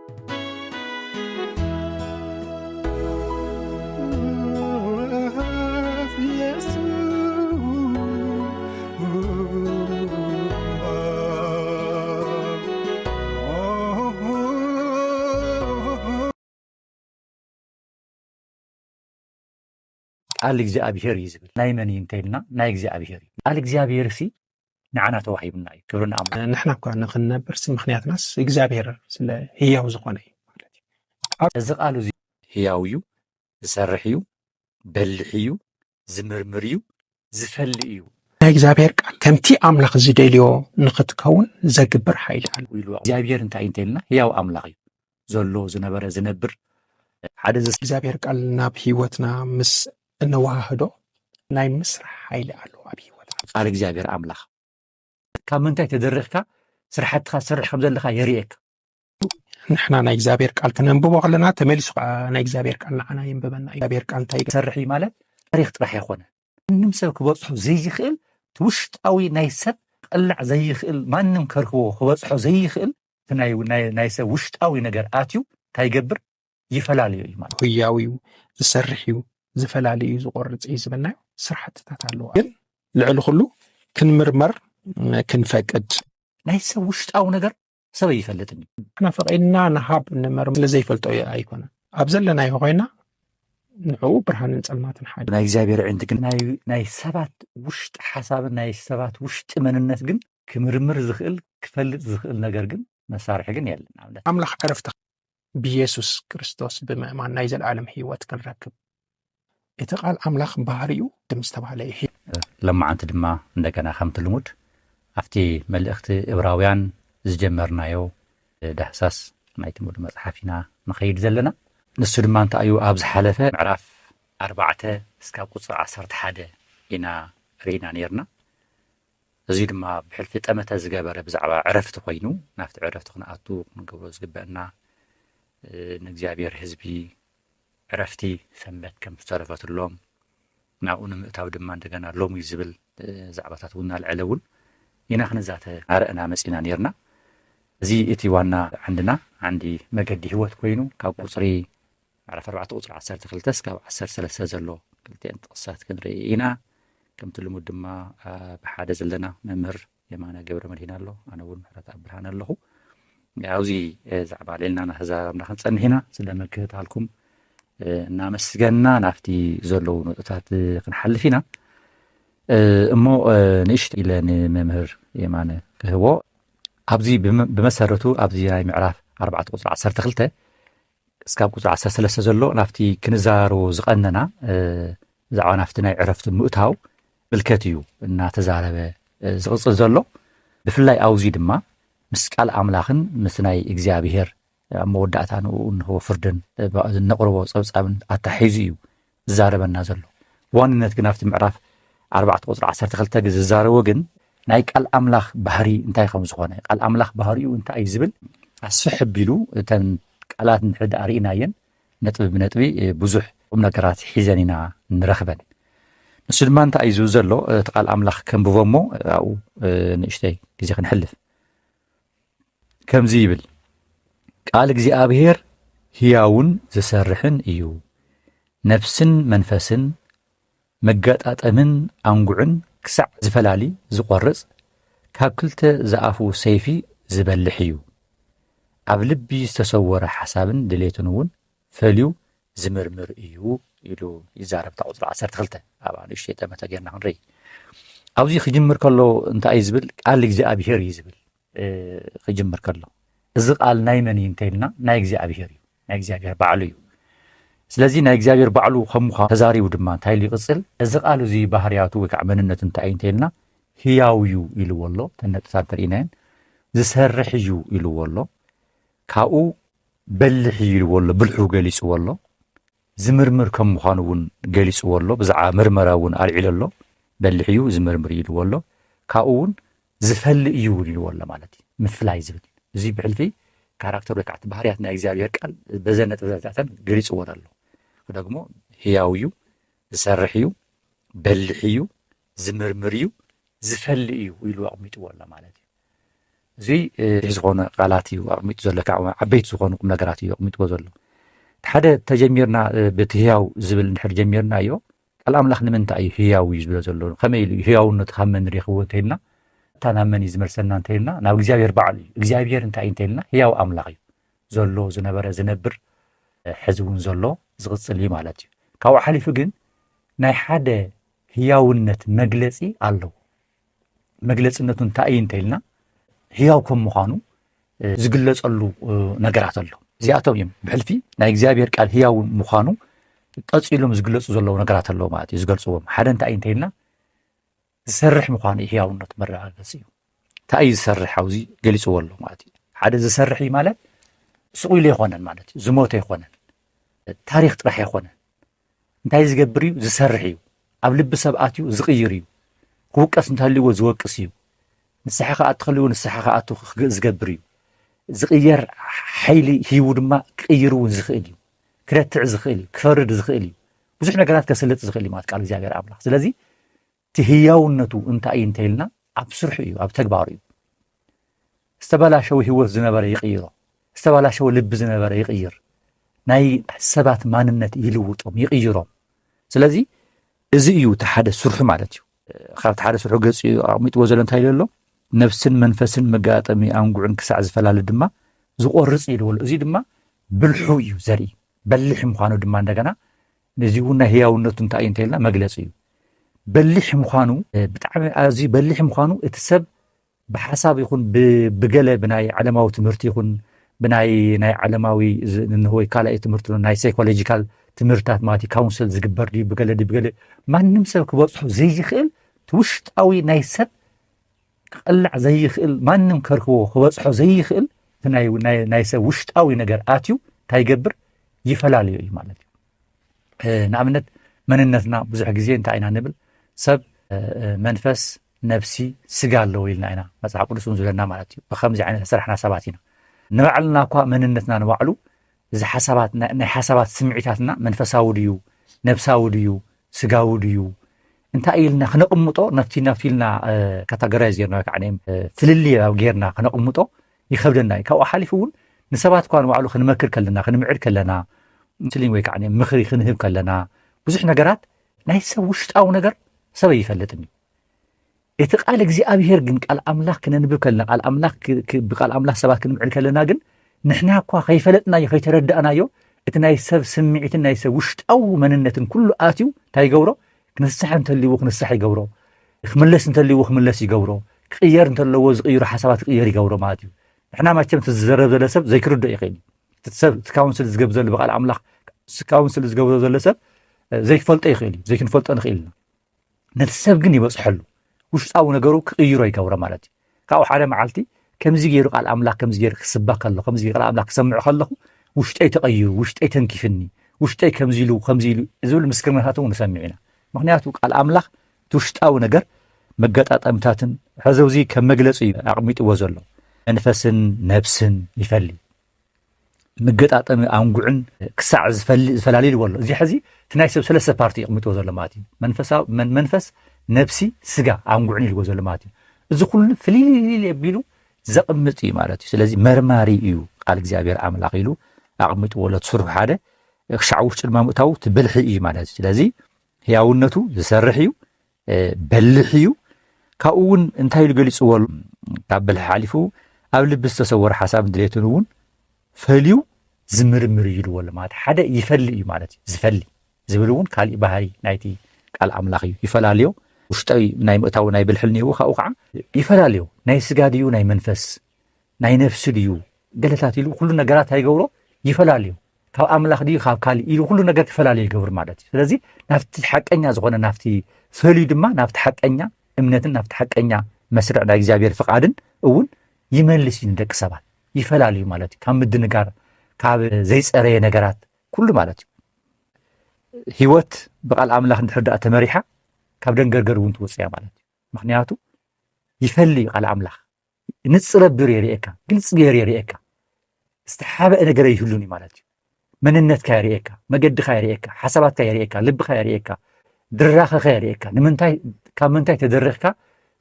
ቃል እግዚአብሔር ይዝብል ናይ መን እንተይልና ናይ እግዚአብሔር ቃል እግዚአብሔር ሲ ንዓና ተዋሂብና እዩ ክብርና አምላክ ንሕና እኳ ንኽንነብር ምክንያትናስ እግዚአብሔር ስለ ህያው ዝኾነ እዩ ማለት እዩ። እዚ ቃል እዚ ህያው እዩ፣ ዝሰርሕ እዩ፣ በልሕ እዩ፣ ዝምርምር እዩ፣ ዝፈልእ እዩ። ናይ እግዚአብሔር ቃል ከምቲ አምላኽ ዝደልዮ ንኽትከውን ዘግብር ሓይሊ አለ ኢሉ እግዚአብሔር እንታይ እንተይልና ህያው አምላኽ እዩ ዘሎ ዝነበረ ዝነብር ሓደ እግዚአብሔር ቃል ናብ ህይወትና ምስ እንዋህዶ ናይ ምስራሕ ሓይሊ አለው ኣብ ህይወትና። ቃል እግዚአብሔር አምላኽ ካብ ምንታይ ተደሪኽካ ስራሕትካ ዝሰርሕ ከም ዘለካ የርእየካ። ንሕና ናይ እግዚአብሔር ቃል ክነንብቦ ከለና ተመሊሱ ከዓ ናይ እግዚአብሔር ቃል ንዓና የንብበና እዩ። እግዚአብሔር ቃል እንታይ ሰርሕ ማለት ታሪክ ጥራሕ ይኮነ ምንም ሰብ ክበፅሖ ዘይኽእል ውሽጣዊ ናይ ሰብ ቀላዕ ዘይኽእል ማንም ከርክቦ ክበፅሖ ዘይኽእል ናይ ሰብ ውሽጣዊ ነገር ኣትዩ እንታይ ይገብር ይፈላለዩ እዩ ማለት ህያው እዩ፣ ዝሰርሕ እዩ፣ ዝፈላለዩ እዩ፣ ዝቆርፅ እዩ ዝብልናዮ ስራሕትታት ኣለዎ። ግን ልዕሊ ኩሉ ክንምርመር ክንፈቅድ ናይ ሰብ ውሽጣዊ ነገር ሰብ ይፈልጥን እዩ። ንሕና ፈቒድና ንሃብ ንመርምር ስለዘይፈልጦ ኣይኮነ ኣብ ዘለናዮ ኮይና ንዕኡ ብርሃንን ፀልማትን ሓደ ናይ እግዚአብሔር ዕንቲ ግን ናይ ሰባት ውሽጢ ሓሳብን ናይ ሰባት ውሽጢ መንነት ግን ክምርምር ዝኽእል ክፈልጥ ዝኽእል ነገር ግን መሳርሒ ግን የለን። አምላኽ ዕረፍቲ ብኢየሱስ ክርስቶስ ብምእማን ናይ ዘለዓለም ህይወት ክንረክብ እቲ ቃል አምላኽ ባህሪኡ ድም ዝተባሃለ እዩ። ለማዓንቲ ድማ እንደገና ከምቲ ልሙድ ኣብቲ መልእኽቲ ዕብራውያን ዝጀመርናዮ ዳህሳስ ናይቲ ሙሉእ መፅሓፍ ኢና ንኸይድ ዘለና። ንሱ ድማ እንታይ እዩ ኣብ ዝሓለፈ ምዕራፍ 4 እስካብ ቁፅሪ 11 ኢና ርኢና ነርና። እዚ ድማ ብሕልፊ ጠመተ ዝገበረ ብዛዕባ ዕረፍቲ ኮይኑ ናብቲ ዕረፍቲ ክንኣቱ ክንገብሮ ዝግበአና ንእግዚአብሔር ህዝቢ ዕረፍቲ ሰንበት ከም ዝተረፈትሎም ናብኡ ንምእታው ድማ እንደገና ሎሚ ዝብል ዛዕባታት እውን እናልዕለ እውን ኢና ክንዛተ ኣርእና መፂና ነርና። እዚ እቲ ዋና ዓንዲ መገዲ ህይወት ኮይኑ ካብ ቁፅሪ ምዕራፍ 4 ቁፅሪ 12 እስካብ 13 ዘሎ ክልቲአን ጥቕሳት ክንርኢ ኢና። ከምቲ ልሙድ ድማ ብሓደ ዘለና መምህር የማነ ገብረ መድሂን ኣሎ፣ ኣነ እውን ምሕረት ኣብ ብርሃን ኣለኹ። ኣብዚ ዛዕባ ሌልና ናተዛረብና ክንፀንሕ ኢና። ስለመክህታልኩም እናመስገንና ናብቲ ዘለዉ ነጥብታት ክንሓልፍ ኢና እሞ ንእሽት ኢለ ንመምህር የማነ ክህቦ ኣብዚ ብመሰረቱ ኣብዚ ናይ ምዕራፍ 4 ቁፅሪ 12 እስካብ ቁፅሪ 13 ዘሎ ናብቲ ክንዛረቦ ዝቐነና ብዛዕባ ናብቲ ናይ ዕረፍቲ ምእታው ምልከት እዩ እናተዛረበ ዝቕፅል ዘሎ። ብፍላይ ኣብዚ ድማ ምስ ቃል ኣምላኽን ምስ ናይ እግዚኣብሔር ኣብ መወዳእታ ንህቦ ፍርድን ነቕርቦ ፀብፃብን ኣታሒዙ እዩ ዝዛረበና ዘሎ። ብዋንነት ግን ኣብቲ ምዕራፍ 4 ቁፅሪ 12 ዝዛረቦ ግን ናይ ቃል ኣምላኽ ባህሪ እንታይ ከም ዝኾነ ቃል ኣምላኽ ባህሪኡ እንታይ እዩ ዝብል ኣስፍሕ ኣቢሉ እተን ቃላት ንሕዳእ ርኢናየን ነጥቢ ብነጥቢ ብዙሕ ቁም ነገራት ሒዘን ኢና ንረኽበን። ንሱ ድማ እንታይ እዩ ዝብል ዘሎ እቲ ቃል ኣምላኽ ከንብቦ እሞ ኣብኡ ንእሽተይ ግዜ ክንሕልፍ ከምዚ ይብል ቃል እግዚኣብሔር ህያውን ዝሰርሕን እዩ ነፍስን መንፈስን መጋጣጠምን ኣንጉዕን ክሳዕ ዝፈላሊ ዝቆርፅ ካብ ክልተ ዝኣፉ ሰይፊ ዝበልሕ እዩ ኣብ ልቢ ዝተሰወረ ሓሳብን ድሌትን እውን ፈልዩ ዝምርምር እዩ ኢሉ ይዛረብ። ቁፅሪ 12 ኣብ ንእሽተይ ጠመተ ጌርና ክንርኢ ኣብዚ ክጅምር ከሎ እንታይ እዩ ዝብል ቃል እግዚኣብሔር እዩ ዝብል ክጅምር ከሎ እዚ ቃል ናይ መን እዩ እንተይልና ናይ እግዚኣብሔር እዩ፣ ናይ እግዚኣብሔር ባዕሉ እዩ። ስለዚ ናይ እግዚኣብሔር ባዕሉ ከምኳ ተዛሪቡ ድማ እንታይ ኢሉ ይቕፅል እዚ ቃል እዚ ባህርያቱ ወይ ከዓ መንነቱ እንታይ እዩ እንተይልና ህያው እዩ ኢልዎ ኣሎ። ተነጥታት ተርኢናየን ዝሰርሕ እዩ ኢልዎ ኣሎ፣ ካብኡ በልሕ እዩ ኢልዎ ኣሎ፣ ብልሑ ገሊፅዎ ኣሎ፣ ዝምርምር ከም ምዃኑ እውን ገሊፅዎ ኣሎ፣ ብዛዕባ ምርመራ እውን ኣልዒሉ ኣሎ፣ በልሕ እዩ ዝምርምር ኢልዎ ኣሎ፣ ካብኡ እውን ዝፈልእ እዩ ኢልዎ ኣሎ ማለት እዩ ምፍላይ ዝብል እዚ ብሕልፊ ካራክተር ወይ ከዓ ባህርያት ናይ እግዚኣብሔር ቃል በዘን ነጥብታትን ገሊፅዎ ኣሎ። ደግሞ ህያው እዩ፣ ዝሰርሕ እዩ፣ በልሕ እዩ፣ ዝምርምር እዩ፣ ዝፈልእ እዩ ኢሉ ኣቕሚጥዎ ኣሎ ማለት እዩ። زي زغونه قالاتي وقميت زلك عبيت زغونه قم نغراتي وقميت وزلو حدا تجميرنا بتهياو زبل نحر جميرنا يو الاملاح نمنتا اي هياو يزبل زلو خميل هياو نتخمن ريخو تيلنا تانا من يزمرسنا تيلنا ناو እግዚአብሔር በዓል እግዚአብሔር እንታይ እንተይልና ህያው አምላኽ እዩ ዘሎ ዝነበረ ዝነብር ሕዝቡን ዘሎ ዝቕፅል እዩ ማለት እዩ ካብኡ ሓሊፉ ግን ናይ ሓደ ህያውነት መግለጺ ኣለዎ መግለጽነቱ እንታይ እንተይልና ህያው ከም ምዃኑ ዝግለጸሉ ነገራት ኣሎ እዚኣቶም እዮም ብሕልፊ ናይ እግዚአብሔር ቃል ህያው ምዃኑ ቀፂሎም ዝግለጹ ዘለዉ ነገራት ኣለዎ ማለት እዩ ዝገልጽዎም ሓደ እንታይ እንተይልና ዝሰርሕ ምዃኑ ህያውነት መረጋገፂ እዩ እንታይ ዝሰርሕ ኣብዚ ገሊጽዎ ኣሎ ማለት እዩ ሓደ ዝሰርሕ ማለት ስቑኢሉ ይኾነን ማለት እዩ ዝሞተ ይኾነን ታሪክ ጥራሕ ይኾነን እንታይ ዝገብር እዩ ዝሰርሕ እዩ ኣብ ልቢ ሰብ ኣትዩ ዝቕይር እዩ ክውቀስ እንተሃልይዎ ዝወቅስ እዩ ንስሓ ከዓ እትኸልይዎ ንስሓ ከዓ ዝገብር እዩ ዝቕየር ሓይሊ ሂቡ ድማ ክቕይር እውን ዝኽእል እዩ ክረትዕ ዝኽእል እዩ ክፈርድ ዝኽእል እዩ ብዙሕ ነገራት ከስልጥ ዝኽእል እዩ ማለት ቃል እግዚኣብሔር ኣምላኽ ስለዚ እቲ ህያውነቱ እንታይ እንተይልና ኣብ ስርሑ እዩ ኣብ ተግባሩ እዩ ዝተበላሸው ህይወት ዝነበረ ይቕይሮ ዝተበላሸው ልቢ ዝነበረ ይቕይር ናይ ሰባት ማንነት ይልውጦም ይቕይሮም ስለዚ እዚ እዩ እቲ ሓደ ስርሑ ማለት እዩ ካብቲ ሓደ ስርሑ ገጽ ኣቕሚጥዎ ዘሎ እንታይ ኢሉ ኣሎ ነፍስን መንፈስን መጋጠሚ ኣንጉዕን ክሳዕ ዝፈላለ ድማ ዝቆርጽ ኢሉ ኣሎ እዚ ድማ ብልሑ እዩ ዘርኢ በሊሕ ምዃኑ ድማ እንደገና ነዚ እውን ናይ ህያውነቱ እንታይ እንተይልና መግለጽ እዩ በሊሕ ምዃኑ ብጣዕሚ ኣዝዩ በሊሕ ምዃኑ እቲ ሰብ ብሓሳብ ይኹን ብገለ ብናይ ዓለማዊ ትምህርቲ ይኹን ብናይ ዓለማዊ ወይ ካልኣይ ትምህርቲ ናይ ሳይኮሎጂካል ትምህርታት ማለት ካውንስል ዝግበር ድዩ ብገለ ማንም ሰብ ክበጽሖ ዘይኽእል ውሽጣዊ ናይ ሰብ ክቕላዕ ዘይኽእል ማንም ከርክቦ ክበጽሖ ዘይኽእል ናይ ሰብ ውሽጣዊ ነገር ኣትዩ እንታይ ይገብር ይፈላለዩ እዩ ማለት እዩ ንኣብነት መንነትና ብዙሕ ግዜ እንታይ ኢና ንብል ሰብ መንፈስ ነፍሲ ስጋ ኣለዎ ኢልና ኢና መጽሓፍ ቅዱስ እውን ዝብለና ማለት እዩ ብከምዚ ዓይነት ስራሕና ሰባት ኢና ንባዕልና እኳ መንነትና ንባዕሉ እዚ ሓሳባት ናይ ሓሳባት ስምዒታትና መንፈሳዊ ድዩ ነፍሳዊ ድዩ ስጋዊ ድዩ እንታይ ኢልና ክነቕምጦ ናፍቲልና ካተጎራይዝ ጌርና ከዓ ፍልልይ ጌርና ክነቕምጦ ይከብደና እዩ ካብኡ ሓሊፉ እውን ንሰባት እኳ ንባዕሉ ክንመክር ከለና ክንምዕድ ከለና ምስሊም ወይ ከዓ ምኽሪ ክንህብ ከለና ብዙሕ ነገራት ናይ ሰብ ውሽጣዊ ነገር ሰብ ይፈልጥን እዩ እቲ ቃል እግዚኣብሔር ግን ቃል ኣምላኽ ክነንብብ ከለና ቃል ኣምላኽ ብቃል ኣምላኽ ሰባት ክንምዕድ ከለና ግን ንሕና እኳ ከይፈለጥናዮ ከይተረዳእናዮ እቲ ናይ ሰብ ስምዒትን ናይ ሰብ ውሽጣዊ መንነትን ኩሉ ኣትዩ እንታይ ይገብሮ ክንስሕ እንተልይዎ ክንስሕ ይገብሮ ክምለስ እንተልይዎ ክምለስ ይገብሮ ክቕየር እንተለዎ ዝቕይሩ ሓሳባት ክቕየር ይገብሮ ማለት እዩ ንሕና ማቸም ዝዘረብ ዘለ ሰብ ዘይክርዶ ይኽእል እቲ ሰብ ካውንስል ዝገብር ዘሎ ብቃል ኣምላኽ ካውንስል ዝገብሮ ዘሎ ሰብ ዘይክፈልጦ ይኽእል እዩ ዘይክንፈልጦ ንኽእል ኢና ነቲ ሰብ ግን ይበፅሐሉ ውሽጣዊ ነገሩ ክቕይሮ ይገብሮ ማለት እዩ ካብኡ ሓደ መዓልቲ ከምዚ ገይሩ ቃል ኣምላኽ ከምዚ ገይሩ ክስባክ ከለኹ ከምዚ ቃል ኣምላኽ ክሰምዖ ከለኹ ውሽጠይ ተቐይሩ ውሽጠይ ተንኪፍኒ ውሽጠይ ከምዚ ኢሉ ዝብል ምስክርነታት እውን ንሰምዕ ኢና ምክንያቱ ቃል ኣምላኽ ውሽጣዊ ነገር መገጣጠምታትን ሕዘውዚ ከም መግለፂ ኣቕሚጥዎ ዘሎ መንፈስን ነፍስን ይፈሊ መገጣጠሚ ኣንጉዕን ክሳዕ ዝፈላለዩ ይብሎ እዚ ሕዚ እቲ ናይ ሰብ ሰለስተ ፓርቲ ኣቕሚጥዎ ዘሎ ማለት እዩ መንፈስ ነፍሲ ስጋ ኣንጉዕን ኢልዎ ዘሎ ማለት እዩ እዚ ኩሉ ፍልይ ኣቢሉ ዘቕምጥ እዩ ማለት እዩ ስለዚ መርማሪ እዩ ቃል እግዚኣብሔር ኣምላኽ ኢሉ ኣቕሚጥዎ ሎ ትስርሑ ሓደ ክሻዕ ውሽጢ ድማ ምእታው ትብልሒ እዩ ማለት እዩ ስለዚ ህያውነቱ ዝሰርሕ እዩ በልሕ እዩ ካብኡ እውን እንታይ ኢሉ ገሊፅዎ ካብ በልሒ ሓሊፉ ኣብ ልቢ ዝተሰወረ ሓሳብ ድሌትን እውን ፈልዩ ዝምርምር ኢልዎ ኣሎ ማለት ሓደ ይፈሊ እዩ ማለት እዩ ዝፈሊ ዝብል እውን ካልእ ባህሪ ናይቲ ቃል ኣምላኽ እዩ ይፈላለዮ ውሽጣዊ ናይ ምእታው ናይ ብልሕል እኒሄዎ ካብኡ ከዓ ይፈላለዮ ናይ ስጋ ድዩ ናይ መንፈስ ናይ ነፍሲ ድዩ ገለታት ኢሉ ኩሉ ነገራት ኣይገብሮ ይፈላለዮ ካብ ኣምላኽ ድዩ ካብ ካልእ ኢሉ ኩሉ ነገር ክፈላለዮ ይገብር ማለት እዩ ስለዚ ናብቲ ሓቀኛ ዝኾነ ናብቲ ፈልዩ ድማ ናብቲ ሓቀኛ እምነትን ናብቲ ሓቀኛ መስርዕ ናይ እግዚኣብሔር ፍቓድን እውን ይመልስ እዩ ንደቂ ሰባት ይፈላለዩ ማለት እዩ ካብ ምድንጋር ካብ ዘይፀረየ ነገራት ኩሉ ማለት እዩ ህይወት ብቃል ኣምላኽ እንድሕር ተመሪሓ ካብ ደንገርገር እውን ትወፅእ እያ ማለት እዩ ምክንያቱ ይፈሊ ቃል ኣምላኽ ንፅረ ብር የርእየካ ግልፂ ገይሩ የርእየካ ዝተሓበአ ነገር ይህሉን እዩ ማለት እዩ መንነትካ የርእየካ መገድካ የርእየካ ሓሳባትካ የርእየካ ልብካ የርእየካ ድራኸኻ የርእየካ ንምንታይ ካብ ምንታይ ተደሪኽካ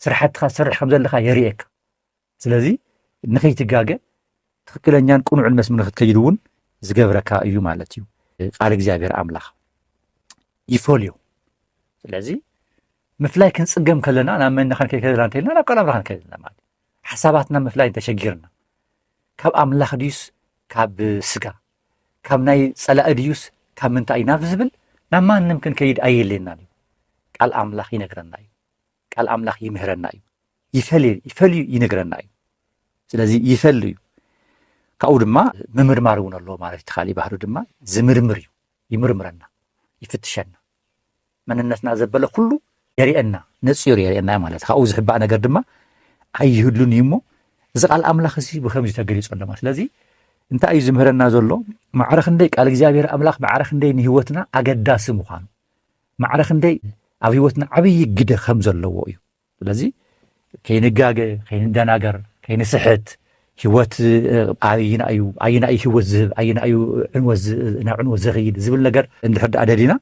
ስራሕትካ ዝሰርሕ ከም ዘለካ የርእየካ ስለዚ ንኸይትጋገ ትክክለኛን ቁኑዕን መስመር ንኽትከይድ እውን ዝገብረካ እዩ ማለት እዩ ቃል እግዚአብሔር አምላኽ ይፈልዮ ስለዚ ምፍላይ ክንጽገም ከለና ናብ መንና ከንከይከለና እንተልና ናብ ቃል አምላኽ ከይልና ማለት ሓሳባትና ምፍላይ ተሸጊርና ካብ አምላኽ ድዩስ ካብ ስጋ ካብ ናይ ጸላእ ድዩስ ካብ ምንታይ ናብ ዝብል ናብ ማንም ክንከይድ አየለና እዩ ቃል አምላኽ ይነግረና እዩ ቃል አምላኽ ይምህረና እዩ ይፈልዩ ይነግረና እዩ ስለዚ ይፈልዩ ካብኡ ድማ ምምርማር እውን ኣሎ ማለት ተኻሊ ባህሩ ድማ ዝምርምር እዩ ይምርምረና ይፍትሸና መንነትና ዘበለ ኩሉ የሪአና ነጽዮር የሪአና ማለት ካብኡ ዝሕባእ ነገር ድማ አይህሉን ይሞ እዚ ቃል አምላኽ እዚ ብከምዚ ተገሊጹ ኣለማ ስለዚ እንታይ እዩ ዝምህረና ዘሎ ማዕረኽ እንደይ ቃል እግዚአብሔር አምላኽ ማዕረኽ እንደይ ንህይወትና አገዳሲ ምዃኑ ማዕረኽ እንደይ ኣብ ህይወትና ዓብይ ግደ ከም ዘለዎ እዩ ስለዚ ከይንጋገ ከይንደናገር ከይንስሕት ህይወት አይና እዩ ህይወት ዝህብ አይና እዩ ዕንወት ናብ ዕንወት ዘኸይድ ዝብል ነገር እንድሕር ኣደዲና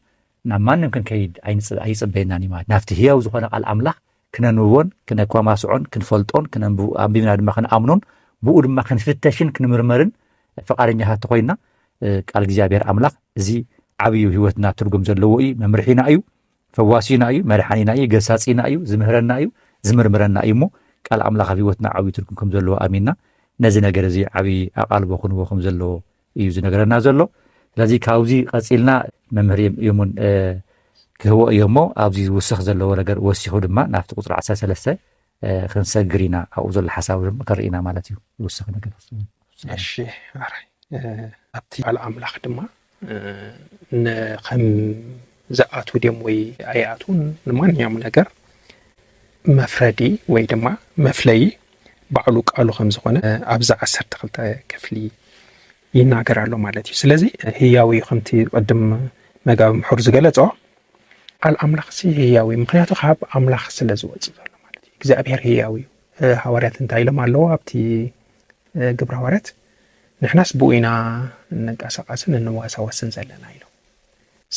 ናብ ማንም ክንከይድ ኣይጽበየናን ማለት ናፍቲ ህያው ዝኾነ ቃል አምላኽ ክነንብቦን ክነኳማስዖን ክንፈልጦን አንቢብና ድማ ክንኣምኖን ብኡ ድማ ክንፍተሽን ክንምርመርን ፈቃደኛታት ኮይና ቃል እግዚአብሔር አምላኽ እዚ ዓብዩ ህይወትና ትርጉም ዘለዎ እዩ መምርሒና እዩ ፈዋሲና እዩ መድሓኒና እዩ ገሳጺና እዩ ዝምህረና እዩ ዝምርምረና እዩ ሞ ቃል አምላኽ ኣብ ህይወትና ዓብዩ ትርጉም ከም ዘለዎ ኣሚንና ነዚ ነገር እዚ ዓብይ ኣቃልቦ ክንቦ ከም ዘለዎ እዩ ዝነገረና ዘሎ ስለዚ ካብዚ ቀፂልና መምህር የሙን ክህቦ እዮሞ ኣብዚ ውስኽ ዘለዎ ነገር ወሲኹ ድማ ናፍቲ ቁፅሪ 13 ክንሰግር ኢና ኣብኡ ዘሎ ሓሳብ ድማ ከርኢና ማለት እዩ ውስኽ ነገር እሺ ኣራይ ኣብቲ ቃል አምላኽ ድማ ንኸም ዝኣቱ ድም ወይ ኣይኣቱን ንማንኛውም ነገር መፍረዲ ወይ ድማ መፍለይ ባዕሉ ቃሉ ከም ዝኾነ ኣብዛ 12 ክፍሊ ይናገር ኣሎ ማለት እዩ ስለዚ ህያዊ ከምቲ ቅድም መጋቢ ምሑር ዝገለጾ ቃል አምላኽ ሲ ህያዊ ምክንያቱ ካብ አምላኽ ስለ ዝወፅእ ዘሎ ማለት እዩ እግዚአብሔር ህያዊ ሐዋርያት እንታይ ኢሎም ኣለዎ ኣብቲ ግብረ ሐዋርያት ንሕናስ ብኡኢና እንንቀሳቐስን እንዋሳወስን ዘለና ኢሎም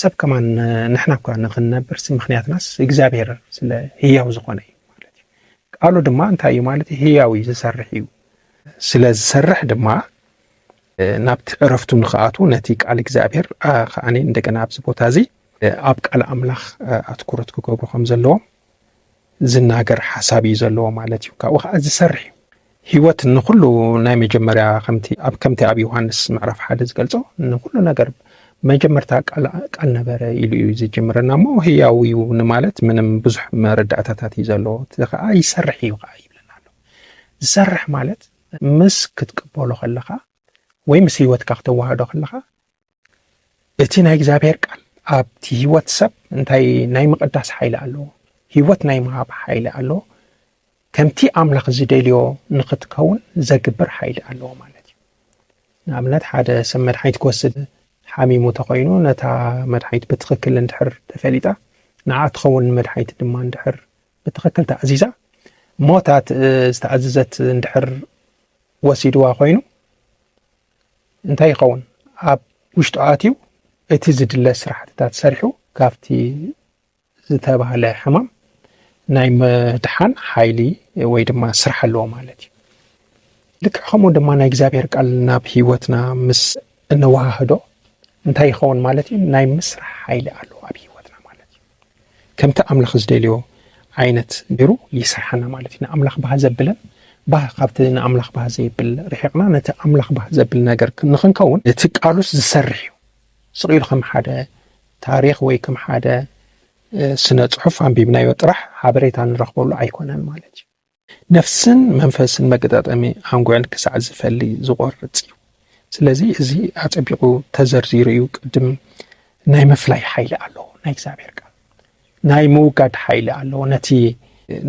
ሰብ ከማን ንሕና እኳ ንኽንነብርሲ ምክንያትናስ እግዚአብሔር ስለ ህያው ዝኾነ እዩ ማለት እዩ ቃሉ ድማ እንታይ እዩ ማለት ህያዊ ዝሰርሕ እዩ ስለ ዝሰርሕ ድማ ናብቲ ዕረፍቱ ንኽኣቱ ነቲ ቃል እግዚአብሔር ከኣነ እንደገና ኣብዚ ቦታ እዚ ኣብ ቃል አምላኽ ኣትኩረት ክገብሩ ከም ዘለዎም ዝናገር ሓሳብ እዩ ዘለዎ ማለት እዩ ካብኡ ከዓ ዝሰርሕ እዩ ህይወት ንኩሉ ናይ መጀመርያ ከምቲ ኣብ ዮሃንስ ምዕራፍ 1 ዝገልጾ ንኩሉ ነገር መጀመርታ ቃል ነበረ ኢሉ እዩ ዝጀምረና እሞ ህያው እዩ ንማለት ምንም ብዙሕ መረዳእታታት እዩ ዘለዎ ከዓ ይሰርሕ እዩ ከዓ ይብለና ኣሎ ዝሰርሕ ማለት ምስ ክትቅበሎ ከለኻ ወይ ምስ ህይወትካ ክትዋሃዶ ከለኻ እቲ ናይ እግዚአብሔር ቃል ኣብቲ ህይወት ሰብ እንታይ ናይ ምቅዳስ ሓይሊ ኣለዎ ህይወት ናይ ምሃብ ሓይሊ ኣለዎ ከምቲ አምላኽ ዝደልዮ ንኽትከውን ዘግብር ሓይሊ ኣለዎ ማለት እዩ ንኣብነት ሓደ ሰብ መድሓኒት ክወስድ ሓሚሙ ተኮይኑ ነታ መድሓኒት ብትክክል እንድሕር ተፈሊጣ ንዓ ትኸውን መድሓኒት ድማ እንድሕር ብትክክል ተኣዚዛ ሞታት ዝተኣዘዘት እንድሕር ወሲድዋ ኮይኑ እንታይ ይኸውን ኣብ ውሽጡ ኣትዩ እቲ ዝድለ ስራሕትታት ሰሪሑ ካብቲ ዝተባህለ ሕማም ናይ መድሓን ሓይሊ ወይ ድማ ስራሕ ኣለዎ ማለት እዩ ልክዕ ከምኡ ድማ ናይ እግዚአብሔር ቃል ናብ ህይወትና ምስ እንዋሃዶ እንታይ ይኸውን ማለት እዩ ናይ ምስራሕ ሓይሊ ኣለዎ ኣብ ህይወትና ማለት እዩ ከምቲ አምላኽ ዝደልዮ ዓይነት ቢሩ ይስርሐና ማለት እዩ ንኣምላኽ ባህ ዘብለን ባህ ካብቲ ንኣምላኽ ባህ ዘይብል ርሒቕና ነቲ ኣምላኽ ባህ ዘብል ነገር ንኽንከውን እቲ ቃሉስ ዝሰርሕ እዩ ስቂሉ ከም ሓደ ታሪኽ ወይ ከም ሓደ ስነ ጽሑፍ አንቢብናዮ ጥራሕ ሓበሬታ ንረኽበሉ ኣይኮነን ማለት እዩ ነፍስን መንፈስን መገጣጠሚ አንጓዕን ክሳዕ ዝፈሊ ዝቆርጽ እዩ ስለዚ እዚ ኣጸቢቑ ተዘርዚሩ እዩ ቅድም ናይ መፍላይ ሓይሊ ኣለዎ ናይ እግዚአብሔር ቃል ናይ ምውጋድ ሓይሊ ኣለዎ ነቲ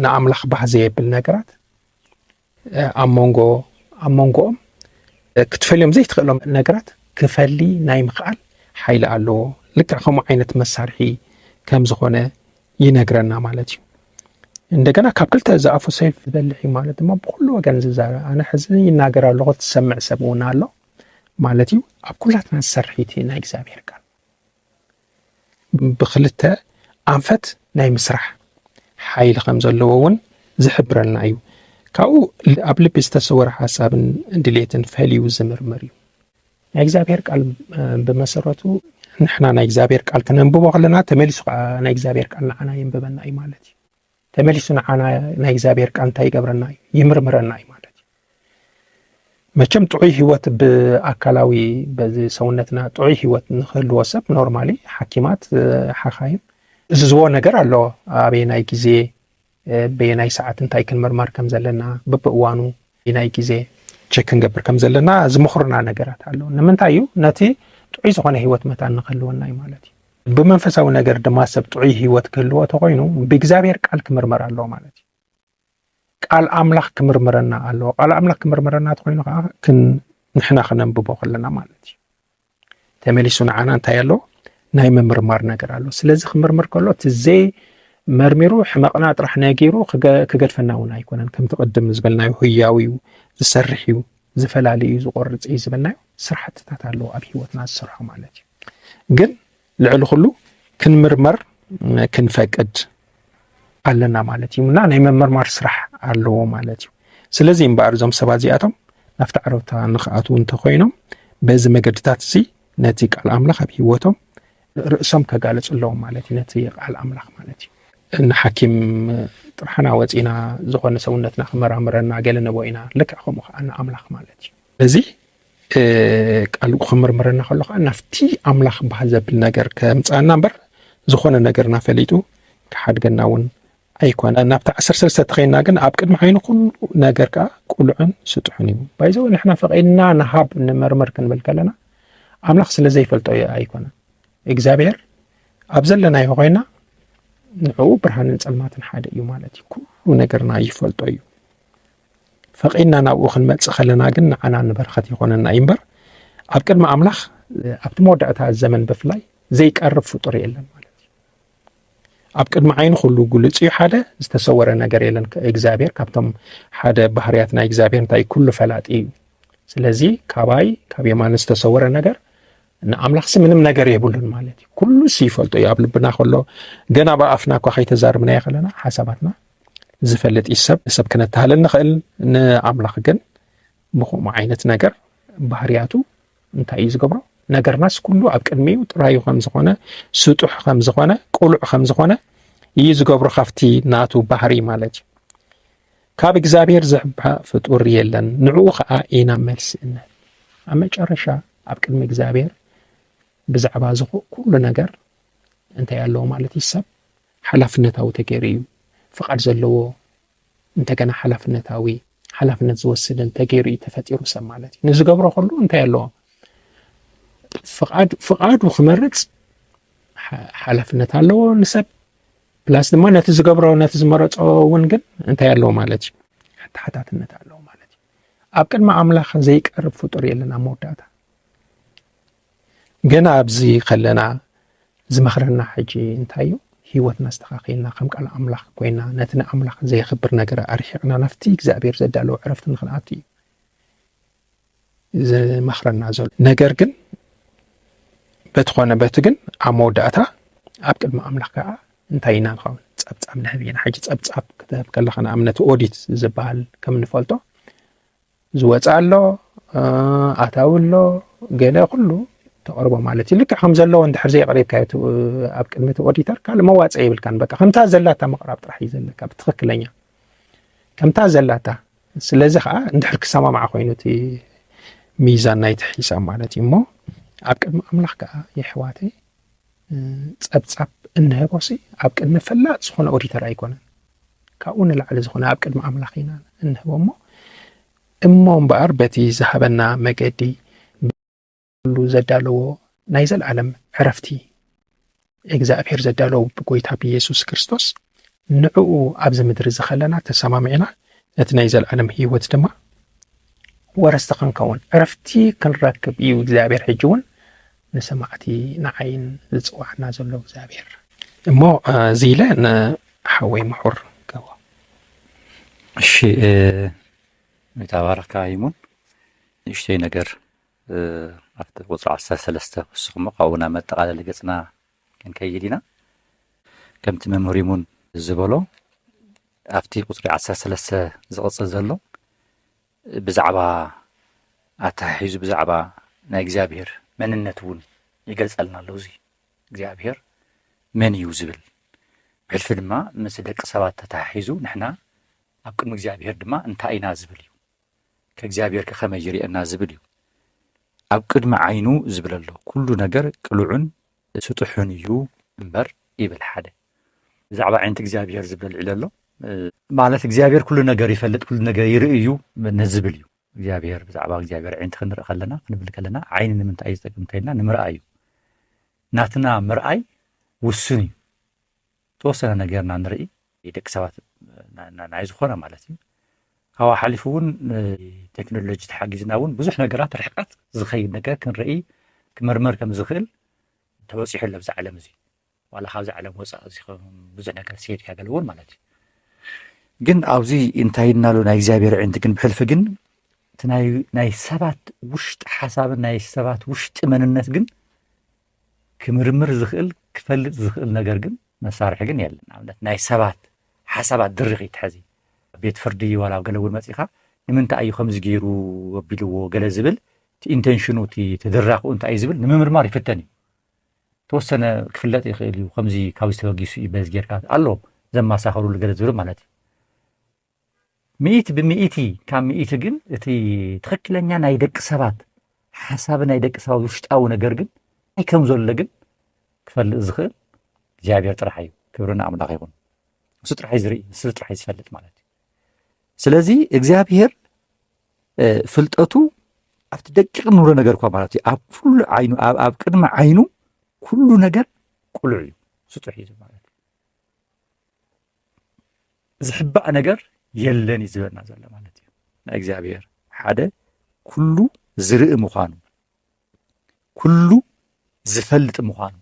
ንኣምላኽ ባህ ዘየብል ነገራት ኣብ መንጎኦም ክትፈልዮም ዘይትኽእሎም ነገራት ክፈሊ ናይ ምኽኣል ሓይሊ ኣለዎ ልክዕ ከምኡ ዓይነት መሳርሒ ከም ዝኾነ ይነግረና ማለት እዩ እንደገና ካብ ክልተ ዝኣፉ ሰይፍ ዝበልሕ ማለት ድማ ብኩሉ ወገን ዝዛረብ ኣነ ሕዚ ይናገር ኣለኹ ትሰምዕ ሰብ እውን ኣሎ ማለት እዩ ኣብ ኩላትና ዝሰርሕ ናይ እግዚአብሔር ቃል ብክልተ ኣንፈት ናይ ምስራሕ ሓይሊ ከም ዘለዎ እውን ዝሕብረልና እዩ ካኡ ኣብ ልቢ ዝተሰወረ ሓሳብን ድሌትን ፈልዩ ዝምርምር እዩ ናይ እግዚአብሔር ቃል በመሰረቱ ንሕና ናይ እግዚአብሔር ቃል ከነንብቦ ከለና ተመሊሱ ናይ እግዚአብሔር ቃል ንዓና ይንበበና እዩ ማለት እዩ ተመሊሱ ንዓና ናይ እግዚአብሔር ቃል እንታይ ይገብረና እዩ ይምርምረና እዩ ማለት እዩ መቸም ጥዑይ ህይወት ብኣካላዊ በዚ ሰውነትና ጥዑይ ህይወት ንኽህልዎ ሰብ ኖርማሊ ሓኪማት ሓኻይም ዝዝቦ ነገር ኣሎ ኣበየናይ ግዜ በየናይ ሰዓት እንታይ ክንምርመር ከም ዘለና በብእዋኑ በየናይ ግዜ ቼክ ክንገብር ከም ዘለና ዝምኽሩና ነገራት ኣሎ ንምንታይ እዩ ነቲ ጥዑይ ዝኾነ ህይወት መታን ንኽህልወና እዩ ማለት እዩ ብመንፈሳዊ ነገር ድማ ሰብ ጥዑይ ህይወት ክህልዎ ተኮይኑ ብእግዚአብሔር ቃል ክምርመር ኣሎ ማለት እዩ ቃል ኣምላኽ ክምርምረና ኣሎ ቃል ኣምላኽ ክምርምረና ተኮይኑ ከዓ ንሕና ክነንብቦ ከለና ማለት እዩ ተመሊሱ ንዓና እንታይ ኣሎ ናይ ምምርማር ነገር ኣሎ ስለዚ ክምርምር ከሎ ትዘይ መርሚሩ ሕመቕና ጥራሕ ነጊሩ ክገድፈና እውን ኣይኮነን ከም ተቀድም ዝበልናዮ ህያዊ ዝሰርሕ እዩ ዝፈላለዩ ዝቆርጽ እዩ ዝበልናዮ ስራሕትታት ኣለዎ ኣብ ህይወትና ዝሰርሖ ማለት እዩ ግን ልዕሊ ኩሉ ክንምርመር ክንፈቅድ ኣለና ማለት እዩ እና ናይ ምምርማር ስራሕ ኣለዎ ማለት እዩ ስለዚ እምበኣር እዞም ሰባት እዚኣቶም ናብቲ ዓረብታ ንኽኣትዉ እንተኮይኖም በዚ መገድታት እዚ ነቲ ቃል ኣምላኽ ኣብ ህይወቶም ርእሶም ከጋልጽ ኣለዎም ማለት እዩ ነቲ ቃል ኣምላኽ ማለት እዩ ንሓኪም ጥራሕና ወፂና ዝኾነ ሰውነትና ክመራምረና ገለ ንቦ ኢና ልክዕ ከምኡ ከዓ ንኣምላኽ ማለት እዩ እዚ ቃል ክምርምረና ከሎ ከዓ ናፍቲ ኣምላኽ ባህል ዘብል ነገር ከምፃና እምበር ዝኾነ ነገርና ፈሊጡ ክሓድገና እውን ኣይኮነ ናብቲ 13 ተኸይና ግን ኣብ ቅድሚ ዓይኑ ኩሉ ነገር ከዓ ቁልዑን ስጡሕን እዩ ባይዘው ንሕና ፈቒድና ንሃብ ንመርምር ክንብል ከለና ኣምላኽ ስለ ዘይፈልጦ ኣይኮነ እግዚአብሔር ኣብ ዘለናዮ ኮይና ንዑ ብርሃንን ጸልማትን ሓደ እዩ ማለት እዩ ኩሉ ነገርና ይፈልጦ እዩ ፈቒድና ናብኡ ክንመጽእ ከለና ግን ንዓና ንበረኸት ይኾነና እዩ እምበር ኣብ ቅድሚ ኣምላኽ ኣብቲ መወዳእታ ዘመን ብፍላይ ዘይቀርብ ፍጡር የለን ማለት እዩ ኣብ ቅድሚ ዓይኑ ኩሉ ግሉጽ እዩ ሓደ ዝተሰወረ ነገር የለን እግዚአብሔር ካብቶም ሓደ ባህርያት ናይ እግዚአብሔር እንታይ ኩሉ ፈላጢ እዩ ስለዚ ካባይ ካብ የማን ዝተሰወረ ነገር ንኣምላኽ ምንም ነገር የብሉን ማለት እዩ ኩሉ ይፈልጦ እዩ ኣብ ልብና ከሎ ገና ብኣፍና እኳ ከይተዛርብና ከለና ሓሳባትና ዝፈልጥ ሰብ ክነተሃለን ንኽእል ንኣምላኽ ግን ብኸምኡ ዓይነት ነገር ባህርያቱ እንታይ እዩ ዝገብሮ ነገርናስ ኩሉ ኣብ ቅድሚኡ ጥራዩ ከም ዝኾነ ስጡሕ ከም ዝኾነ ቁሉዕ ከም ዝኾነ እዩ ዝገብሮ ካብቲ ናቱ ባህሪ ማለት እዩ ካብ እግዚአብሔር ዝሕብሓ ፍጡር የለን ንዕኡ ከዓ ኢና መልሲ እንህብ ኣብ መጨረሻ ኣብ ቅድሚ እግዚአብሔር ብዛዕባ ኩሉ ነገር እንታይ ኣለዎ ማለት እዩ ሰብ ሓላፍነታዊ ተገይሩ እዩ ፍቃድ ዘለዎ እንተገና ሓላፍነት ዝወስድን ተገይሩ እዩ ተፈጢሩ ሰብ ማለት እዩ ንዝገብሮ ኩሉ እንታይ ኣለዎ ፍቃዱ ክመርጽ ሓላፍነት ኣለዎ ንሰብ ፕላስ ድማ ነቲ ዝገብሮ ነቲ ዝመረጾ እውን ግን እንታይ ኣለዎ ማለት እዩ ሓታትነት ኣለዎ ማለት እዩ ኣብ ቅድሚ ኣምላኽ ዘይቀርብ ፍጡር የለን ኣብ መወዳእታ ገና ኣብዚ ከለና ዝመኽረና ሕጂ እንታይ እዩ ህይወትና ዝተኻኺልና ከም ቃል ኣምላኽ ኮይና ነቲ ንኣምላኽ ዘይኽብር ነገር ኣርሒቕና ናፍቲ እግዚአብሔር ዘዳለዎ ዕረፍቲ ንኽንኣቱ እዩ ዝመኽረና ዘሎ ነገር ግን በትኾነ በቲ ግን ኣብ መወዳእታ ኣብ ቅድሚ ኣምላኽ ከዓ እንታይ ኢና ንኸውን ጸብጻብ ንህብ ኢና ሕጂ ጸብጻብ ክትህብ ከለኻ ንኣብነት ኦዲት ዝበሃል ከም ንፈልጦ ዝወፅእ ኣሎ ኣታዊ ኣሎ ገለ ኩሉ ተቐርቦ ማለት እዩ ልክዕ ከም ዘለዎ እንድሕር ዘይቐሪብካዮ ኣብ ቅድሚ ኦዲተር ካልእ መዋፅእ ይብልካን በቃ ከምታ ዘላታ ምቕራብ ጥራሕ እዩ ዘለካ ብትኽክለኛ ከምታ ዘላታ ስለዚ ከዓ እንድሕር ክሰማማዕ ኮይኑ እቲ ሚዛን ናይቲ ሒሳብ ማለት እዩ እሞ ኣብ ቅድሚ ኣምላኽ ከዓ የሕዋተይ ጸብጻብ እንህቦሲ ኣብ ቅድሚ ፈላጥ ዝኾነ ኦዲተር ኣይኮነን ካብኡ ንላዕሊ ዝኾነ ኣብ ቅድሚ ኣምላኽ ኢና እንህቦ እሞ እምበኣር በቲ ዝሃበና መገዲ ሁሉ ዘዳለዎ ናይ ዘለዓለም ዕረፍቲ እግዚአብሔር ዘዳለዎ ብጎይታ ብኢየሱስ ክርስቶስ ንዕኡ ኣብዚ ምድሪ ዝኸለና ተሰማሚዕና ነቲ ናይ ዘለዓለም ህይወት ድማ ወረስቲ ክንከውን ዕረፍቲ ክንረክብ እዩ እግዚአብሔር ሕጂ እውን ንሰማዕቲ ንዓይን ዝፅዋዕና ዘሎ እግዚአብሔር እሞ እዚ ኢለ ንሓወይ ምሑር ገቦ እሺ ምታባረካ ይሙን ንእሽተይ ነገር ኣብቲ ቁፅሪ 13 ወስኹሞ ካብኡና መጠቃለሊ ገጽና ክንከይድ ኢና ከምቲ መምህር ይሙን ዝበሎ أفتي قطري 13 زقص زلو بزعبا أتحيز بزعبا نا እግዚአብሔር መንነቱን ይገልጻልናል እዚ እግዚአብሔር ምን ይውዝብል ብሕልፊ ድማ ምስ ደቂ ሰባት ተታሒዙ ንሕና ኣብ ቅድሚ እግዚአብሔር ድማ እንታይ ኢና ዝብል እዩ ከእግዚአብሔር ከመይ ይርአና ዝብል እዩ ኣብ ቅድሚ ዓይኑ ዝብል ኣሎ ኩሉ ነገር ቅሉዕን ስጡሕን እዩ እምበር ይብል ሓደ ብዛዕባ ዓይንቲ እግዚአብሔር ዝብል ኢሉ ኣሎ ማለት እግዚአብሔር ኩሉ ነገር ይፈልጥ ኩሉ ነገር ይርኢ እዩ ንዝብል እዩ እግዚአብሔር ብዛዕባ እግዚአብሔር ዓይንቲ ክንርኢ ከለና ክንብል ከለና ዓይኒ ንምንታይ ይጠቅም እንተይልና ንምርኣይ እዩ ናትና ምርኣይ ውስን እዩ ተወሰነ ነገርና ንርኢ ደቂ ሰባት ናይ ዝኾነ ማለት እዩ ካዋ ሓሊፉ እውን ቴክኖሎጂ ተሓጊዝና እውን ብዙሕ ነገራት ርሕቀት ዝኸይድ ነገር ክንርኢ ክመርመር ከም ዝኽእል ተበፂሑ ኣሎ ብዛ ዓለም እዚ ዋላ ካብዚ ዓለም ወፃእ እዚ ብዙሕ ነገር ሲሄድካ ገለ እውን ማለት እዩ ግን ኣብዚ እንታይ ኢልናሉ ናይ እግዚአብሔር ዓይንቲ ግን ብሕልፊ ግን ናይ ሰባት ውሽጢ ሓሳብን ናይ ሰባት ውሽጢ መንነት ግን ክምርምር ዝኽእል ክፈልጥ ዝኽእል ነገር ግን መሳርሒ ግን የለን ኣብነት ናይ ሰባት ሓሳባት ድርኺ ትሕዚ ቤት ፍርዲ ዋላ ገለ እውን መፂኻ ንምንታይ እዩ ከምዚ ገይሩ ወቢልዎ ገለ ዝብል እቲ ኢንቴንሽኑ እቲ ተደራኽኡ እንታይ እዩ ዝብል ንምምርማር ይፍተን እዩ ተወሰነ ክፍለጥ ይኽእል እዩ ከምዚ ካብ ዝተወጊሱ እዩ በዚ ጌርካ ኣሎ ዘማሳኸሩሉ ገለ ዝብል ማለት እዩ ሚኢት ብሚኢቲ ካብ ሚኢቲ ግን እቲ ትኽክለኛ ናይ ደቂ ሰባት ሓሳብ ናይ ደቂ ሰባት ውሽጣዊ ነገር ግን ኣይ ከም ዘሎ ግን ክፈልጥ ዝኽእል እግዚአብሔር ጥራሕ እዩ ክብርና ኣምላኽ ይኹን እሱ ጥራሕ ዝርኢ እሱ ጥራሕ ዝፈልጥ ማለት እዩ ስለዚ እግዚአብሔር ፍልጠቱ ኣብቲ ደቂቕ ንብሎ ነገር እኳ ማለት እዩ ኣብ ኩሉ ዓይኑ ኣብ ቅድሚ ዓይኑ ኩሉ ነገር ቁሉዕ እዩ እሱ ጥራሕ እዩ ማለት እዩ ዝሕባእ ነገር የለን ይዝበልና ዘሎ ማለት እዩ ናይ እግዚአብሔር ሓደ ኩሉ ዝርኢ ምዃኑ ኩሉ ዝፈልጥ ምዃኑ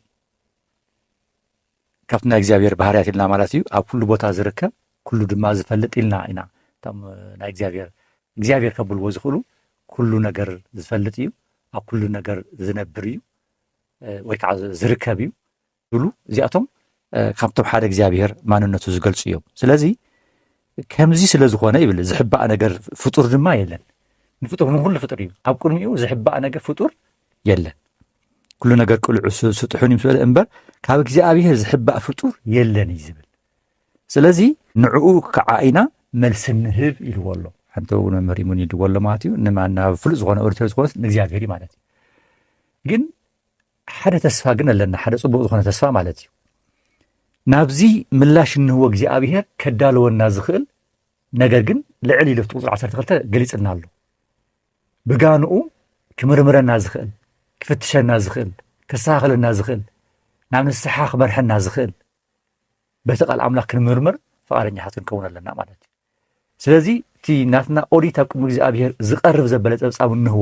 ካብቲ ናይ እግዚአብሔር ባህርያት ኢልና ማለት እዩ ኣብ ኩሉ ቦታ ዝርከብ ኩሉ ድማ ዝፈልጥ ኢልና ኢና እቶም ናይ እግዚአብሔር ከብልዎ ዝኽእሉ ኩሉ ነገር ዝፈልጥ እዩ ኣብ ኩሉ ነገር ዝነብር እዩ ወይ ከዓ ዝርከብ እዩ ዝብሉ እዚኣቶም ካብቶም ሓደ እግዚአብሔር ማንነቱ ዝገልጹ እዮም ስለዚ ከምዚ ስለ ዝኾነ ይብል ዝሕባእ ነገር ፍጡር ድማ የለን ንፍጡር ንኩሉ ፍጡር እዩ ኣብ ቅድሚኡ ዝሕባእ ነገር ፍጡር የለን ኩሉ ነገር ቅሉዕ ስጡሕን እዩ ስለ እምበር ካብ እግዚአብሔር ዝሕባእ ፍጡር የለን እዩ ዝብል ስለዚ ንዕኡ ከዓ ኢና መልሲ ንህብ ኢልዎ ኣሎ ሓንቲ እውን መምህር ይሙን ይድዎ ኣሎ ማለት እዩ ንማና ፍሉጥ ዝኾነ ኦሪተር ዝኾነ ንእግዚአብሔር እዩ ማለት እዩ ግን ሓደ ተስፋ ግን ኣለና ሓደ ጽቡቕ ዝኾነ ተስፋ ማለት እዩ ናብዚ ምላሽ እንህቦ እግዚአብሔር ከዳልወና ዝኽእል ነገር ግን ልዕል ኢሉ ቁጥሪ 12 ገሊጽልና ኣሎ ብጋንኡ ክምርምረና ዝኽእል ክፍትሸና ዝኽእል ከሳኸለና ዝኽእል ናብ ንስሓ ክመርሐና ዝኽእል በቲ ቃል ኣምላኽ ክንምርምር ፈቃደኛታት ክንከውን ኣለና ማለት እዩ ስለዚ እቲ ናትና ኦዲት ኣብ ቅድሚ እግዚአብሔር ዝቐርብ ዘበለ ፀብፃብ እንህቦ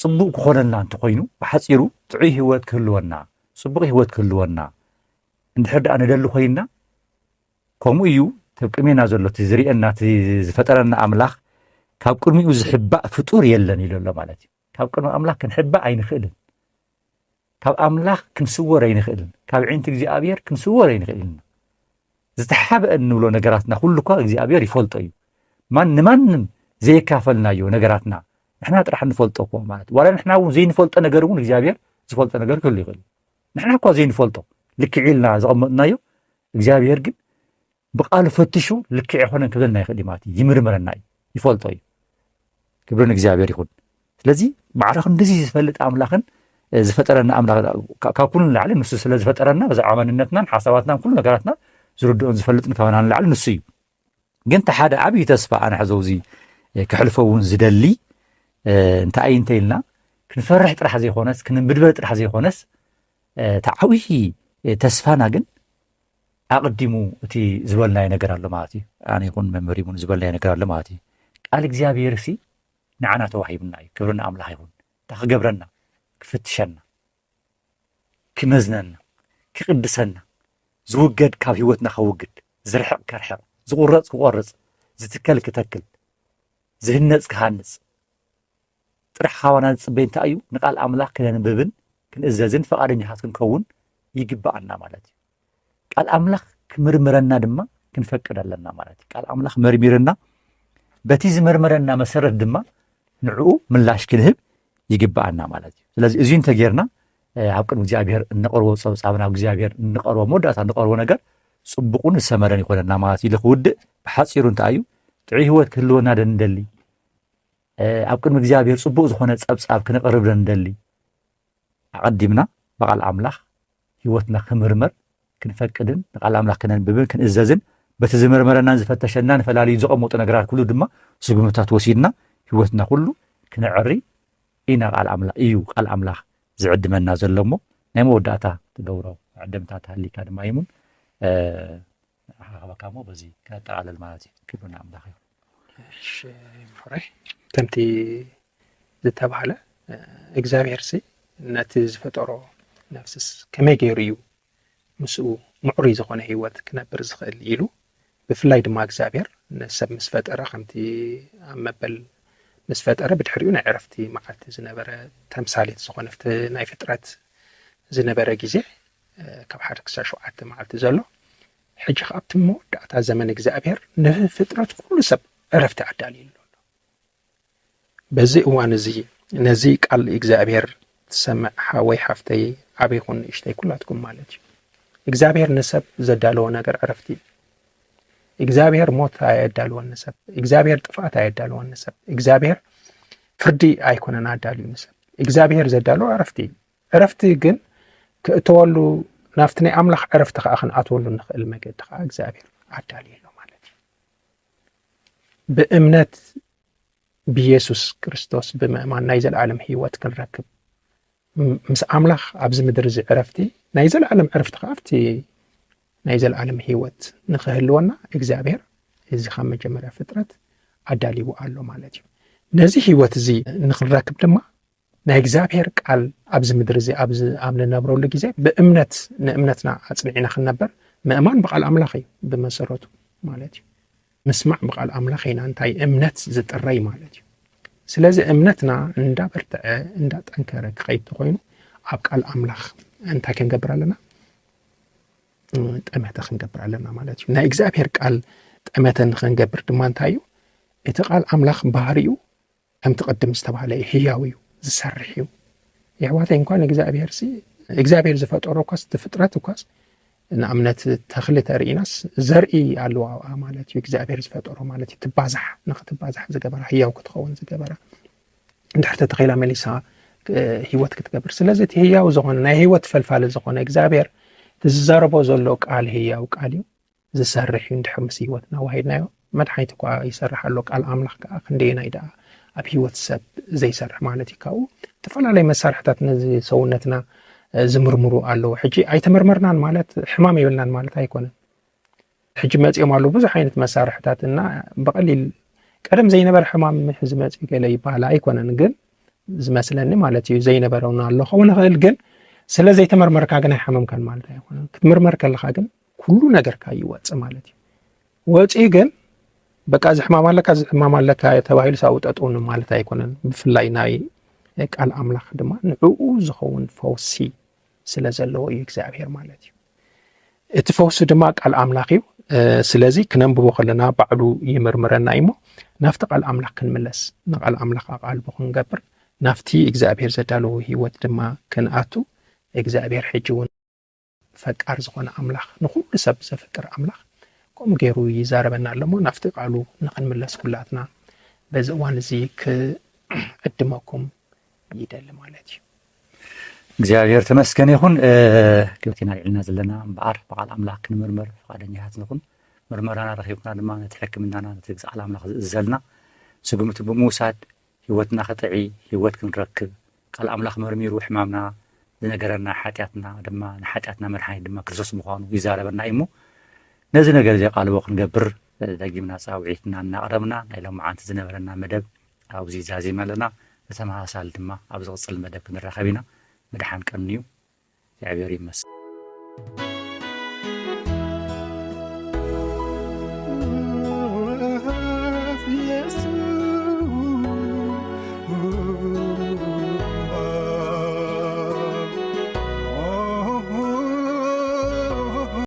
ጽቡቕ ክኾነና እንተኮይኑ ብሓፂሩ ጥዑይ ህይወት ክህልወና ጽቡቕ ህይወት ክህልወና እንድሕር ደኣ ንደሊ ኮይና ከምኡ እዩ ተብቅሜና ዘሎ እቲ ዝርአና እቲ ዝፈጠረና ኣምላኽ ካብ ቅድሚኡ ዝሕባእ ፍጡር የለን ኢሉ ኣሎ ማለት እዩ ካብ ቅድሚ ኣምላኽ ክንሕባእ ኣይንኽእልን ካብ ኣምላኽ ክንስወር ኣይንኽእልን ካብ ዓይንቲ እግዚአብሔር ክንስወር ኣይንኽእልን ዝተሓበአ እንብሎ ነገራትና ኩሉ እኳ እግዚአብሔር ይፈልጦ እዩ ንማንም ዘይካፈልናዮ ነገራትና ንሕና ጥራሕ ንፈልጦ እኳ ማለት ዋላ ንሕና እውን ዘይንፈልጦ ነገር እውን እግዚአብሔር ዝፈልጦ ነገር ክህሉ ይኽእል ንሕና እኳ ዘይንፈልጦ ልክዕ ኢልና ዘቐመጥናዮ እግዚአብሔር ግን ብቃሉ ፈትሹ ልክዕ ይኾነን ክብለና ይኽእል ማለት እዩ ይምርምረና እዩ ይፈልጦ እዩ ክብርን እግዚአብሔር ይኹን ስለዚ ባዕልኹ እንደዚህ ዝፈልጥ ኣምላኽን ዝፈጠረና ኣምላኽ ካብ ኩሉ ንላዕሊ ንሱ ስለ ዝፈጠረና ብዛዕባ መንነትናን ሓሳባትናን ኩሉ ነገራትና ዝርድኦን ዝፈልጥን ካብና ንላዕሊ ንሱ እዩ ግን እቲ ሓደ ዓብዪ ተስፋ ኣነ ሕዚ እዚ ክሕልፎ እውን ዝደሊ እንታይ እዩ እንተኢልና ክንፈርሕ ጥራሕ ዘይኮነስ ክንብድበል ጥራሕ ዘይኮነስ እቲ ዓብዪ ተስፋና ግን ኣቐዲሙ እቲ ዝበልናዮ ነገር ኣሎ ማለት እዩ ኣነ ይኹን መምህር ይሙን ዝበልናዮ ነገር ኣሎ ማለት እዩ ቃል እግዚአብሔር ሲ ንዓና ተዋሂብና እዩ ክብርና ኣምላኽ ይኹን እንታ ክገብረና ክፍትሸና ክመዝነና ክቅድሰና ዝውገድ ካብ ህይወትና ከውግድ ዝርሕቕ ከርሕቕ ዝቁረፅ ክቆርፅ ዝትከል ክተክል ዝህነፅ ክሃንፅ ጥራሕ ካባና ዝፅበይ እንታይ እዩ ንቃል ኣምላኽ ክነንብብን ክንእዘዝን ፈቃደኛታት ክንከውን ይግባአና ማለት እዩ ቃል ኣምላኽ ክምርምረና ድማ ክንፈቅድ ኣለና ማለት እዩ ቃል ኣምላኽ መርሚርና በቲ ዝመርመረና መሰረት ድማ ንዕኡ ምላሽ ክንህብ ይግባአና ማለት እዩ ስለዚህ እዚ እንተጌርና ኣብ ቅድሚ እግዚአብሔር እንቀርቦ ጸብጻብና እግዚአብሔር እንቀርቦ ሞዳታ እንቀርቦ ነገር ጽቡቁን ሰመረን ይኮነና ማለት እዩ ለውድእ በሐጺሩ እንታዩ ጥዑይ ህይወት ክህልወና ደንደሊ ኣብ ቅድሚ እግዚአብሔር ጽቡቅ ዝኾነ ጸብጻብ ክንቀርብ ደንደሊ ኣቀዲምና በቃል ኣምላኽ ህይወትና ክምርመር ክንፈቅድን በቃል ኣምላኽ ክንንብብን ክንእዘዝን በቲ ዝመርመረናን ዝፈተሸናን ፈላለዩ ዝቐመጡ ነገራት ኩሉ ድማ ስግምታት ወሲድና ህይወትና ኩሉ ክንዕሪ ኢና ቃል ኣምላኽ እዩ ቃል ኣምላኽ ዝዕድመና ዘሎሞ ናይ መወዳእታ ትገብሮ ዕድምታት ሃሊካ ድማ ይሙን ሓኻባካሞ በዚ ከጠቃለል ማለት እዩ ክብሩና ኣምላኽ እዩ እሺ ምሕረይ ከምቲ ዝተባሃለ እግዚአብሔር ሲ ነቲ ዝፈጠሮ ነፍስስ ከመይ ገይሩ እዩ ምስኡ ምዕሩይ ዝኾነ ህይወት ክነብር ዝኽእል ኢሉ ብፍላይ ድማ እግዚአብሔር ነሰብ ምስ ፈጠረ ከምቲ ኣብ መበል ምስ ፈጠረ ብድሕሪኡ ናይ ዕረፍቲ መዓልቲ ዝነበረ ተምሳሌት ዝኾነ ናይ ፍጥረት ዝነበረ ግዜ ካብ 1-7 መዓልቲ ዘሎ ሕጂ ኣብቲ መወዳእታ ዘመን እግዚአብሔር ንፍጥረት ኩሉ ሰብ ዕረፍቲ ኣዳልዩ ኣሎ በዚ እዋን እዚ ነዚ ቃል እግዚአብሔር ትሰምዕ ወይ ሓፍተይ ዓበይኹን ንእሽተይ ኩላትኩም ማለት እዩ እግዚአብሔር ንሰብ ዘዳለዎ ነገር ዕረፍቲ እግዚአብሔር ሞት ኣየዳልዎን ንሰብ እግዚአብሔር ጥፋት ኣየዳልዎን ንሰብ እግዚአብሔር ፍርዲ ኣይኮነን ኣዳልዩ ንሰብ እግዚአብሔር ዘዳለዎ ዕረፍቲ ግን ክእተወሉ ናፍቲ ናይ ኣምላኽ ዕረፍቲ ከዓ ክንኣትወሉ ንኽእል መገዲ ከዓ እግዚአብሔር ኣዳልዩ ኣሎ ማለት እዩ ብእምነት ብኢየሱስ ክርስቶስ ብምእማን ናይ ዘለዓለም ህይወት ክንረክብ ምስ ኣምላኽ ኣብዚ ምድሪ እዚ ዕረፍቲ ናይ ዘለዓለም ዕረፍቲ ከዓ ኣብቲ ናይ ዘለዓለም ህይወት ንኽህልወና እግዚአብሔር እዚ ካብ መጀመርያ ፍጥረት ኣዳልይዎ ኣሎ ማለት እዩ ነዚ ህይወት እዚ ንኽንረክብ ድማ ናይ እግዚአብሔር ቃል ኣብዚ ምድሪ እዚ ኣብዚ ኣብ ንነብረሉ ግዜ ብእምነት ንእምነትና ኣጽኒዕና ክንነበር ምእማን በቃል ኣምላኽ እዩ ብመሰረቱ ማለት እዩ ምስማዕ በቃል ኣምላኽ ኢና እንታይ እምነት ዝጥረይ ማለት እዩ ስለዚ እምነትና እንዳበርትዐ እንዳጠንከረ ክኸይድ ኮይኑ ኣብ ቃል ኣምላኽ እንታይ ክንገብር ኣለና ጠመተ ክንገብር ኣለና ማለት እዩ ናይ እግዚአብሔር ቃል ጠመተን ክንገብር ድማ እንታይ እዩ እቲ ቃል ኣምላኽ ባህሪኡ ከም ተቀድም ዝተባሃለ ህያው እዩ ዝሰርሕ እዩ ይሕዋተይ እንኳን እግዚአብሔር ዝፈጠሮ ኳስ ፍጥረት ኳስ ንእምነት ተኽሊ ተርኢናስ ዘርኢ ኣለዋ ማለት እዩ እግዚአብሔር ዝፈጠሮ ማለት እዩ ትባዛሕ ንኽትባዛሕ ዝገበራ ህያው ክትኸውን ዝገበራ እንድሕር ተተኺላ መሊሳ ህይወት ክትገብር ስለዚ እቲ ህያው ዝኾነ ናይ ህይወት ፈልፋሊ ዝኾነ እግዚአብሔር ዝዛረቦ ዘሎ ቃል ህያው ቃል እዩ ዝሰርሕ እዩ እንድሕር ምስ ህይወትና ዋሂድናዮ መድሓኒት እኳ ይሰርሕ ኣሎ ቃል ኣምላኽ ከዓ ክንደየናይ ደኣ ኣብ ህይወት ሰብ ዘይሰርሕ ማለት እዩ ካብኡ ተፈላለዩ መሳርሕታት ነዚ ሰውነትና ዝምርምሩ ኣለዉ ሕጂ ኣይተመርመርናን ማለት ሕማም የብልናን ማለት ኣይኮነን ሕጂ መፂኦም ኣለዉ ብዙሕ ዓይነት መሳርሕታት እና ብቐሊል ቀደም ዘይነበረ ሕማም ሕዚ መፂ ገለ ይበሃል ኣይኮነን ግን ዝመስለኒ ማለት እዩ ዘይነበረውና ኣሎ ኸውን ይኽእል ግን ስለ ዘይተመርመርካ ግን ኣይሓመምካን ማለት ኣይኮነን ክትምርመር ከለኻ ግን ኩሉ ነገርካ ይወፅእ ማለት እዩ ወፂ ግን በቃ ዝሕማም ኣለካ ተባሂሉ ሳውጠጡን ማለት ኣይኮነን ብፍላይ ናይ ቃል ኣምላኽ ድማ ንዕኡ ዝኸውን ፈውሲ ስለ ዘለዎ እዩ እግዚአብሔር ማለት እዩ እቲ ፈውሲ ድማ ቃል ኣምላኽ እዩ ስለዚ ክነንብቦ ከለና ባዕሉ ይምርምረና እሞ ናፍቲ ቃል ኣምላኽ ክንምለስ ንቃል ኣምላኽ ኣቓልቦ ክንገብር ናፍቲ እግዚአብሔር ዘዳለዎ ህይወት ድማ ክንኣቱ እግዚአብሔር ሕጂ እውን ፈቃር ዝኾነ ኣምላኽ ንኩሉ ሰብ ዘፍቅር ኣምላኽ ከምኡ ገይሩ ይዛረበና ኣለሞ ናፍቲ ቃሉ ንኽንምለስ ኩላትና በዚ እዋን እዚ ክዕድመኩም ይደሊ ማለት እዩ እግዚአብሔር ተመስገን ይሁን ክብቲና ልዕልና ዘለና እምበኣር በቃል ኣምላኽ ክንምርመር ፈቃደኛታት ንኹን ምርመራና ረኺብና ድማ ነቲ ሕክምናና ነቲ ቃል ኣምላኽ ዝእዘልና ስጉምቲ ብምውሳድ ህይወትና ኸጥዒ ህይወት ክንረክብ ቃል ኣምላኽ መርሚሩ ሕማምና ዝነገረና ሓጢኣትና ድማ ንሓጢኣትና መድሓኒት ድማ ክርስቶስ ምዃኑ ይዛረበና እሞ ነዚ ነገር ዘቃልቦ ክንገብር ደጊምና ፃውዒትና እናቕረብና ናይ ሎም መዓልቲ ዝነበረና መደብ ኣብዚ ዛዚም ኣለና ተመሳሳሊ ድማ ኣብ ዝቕፅል መደብ ክንራኸብ ኢና መድሓን ቀኒ እዩ እግዚአብሔር ይመስገን